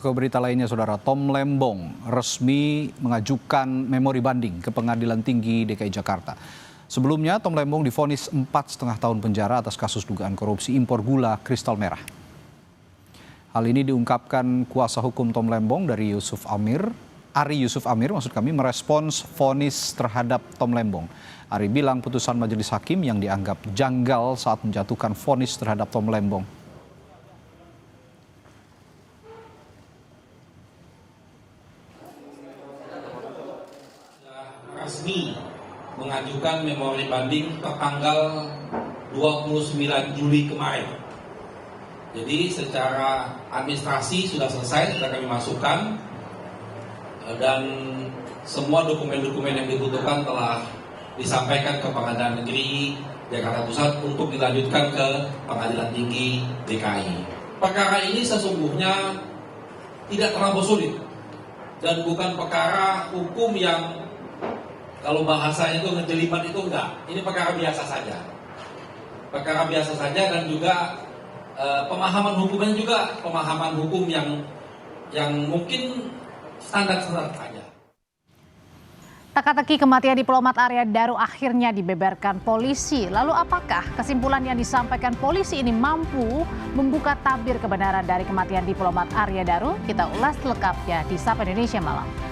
Ke berita lainnya, Saudara, Tom Lembong resmi mengajukan memori banding ke Pengadilan Tinggi DKI Jakarta. Sebelumnya, Tom Lembong divonis 4,5 tahun penjara atas kasus dugaan korupsi impor gula kristal merah. Hal ini diungkapkan kuasa hukum Tom Lembong dari Ari Yusuf Amir, merespons vonis terhadap Tom Lembong. Ari bilang putusan majelis hakim yang dianggap janggal saat menjatuhkan vonis terhadap Tom Lembong. Resmi mengajukan memori banding tertanggal 29 Juli kemarin. Jadi secara administrasi sudah selesai, sudah kami masukkan, dan semua dokumen-dokumen yang dibutuhkan telah disampaikan ke Pengadilan Negeri Jakarta Pusat untuk dilanjutkan ke Pengadilan Tinggi DKI. Perkara ini sesungguhnya tidak terlalu sulit dan bukan perkara hukum yang kalau bahasanya itu ngejelimet itu enggak. Ini perkara biasa saja. Perkara biasa saja, dan juga pemahaman hukumnya juga pemahaman hukum yang mungkin standar-standar saja. Teka-teki kematian diplomat Arya Daru akhirnya dibeberkan polisi. Lalu apakah kesimpulan yang disampaikan polisi ini mampu membuka tabir kebenaran dari kematian diplomat Arya Daru? Kita ulas selengkapnya di Sapa Indonesia Malam.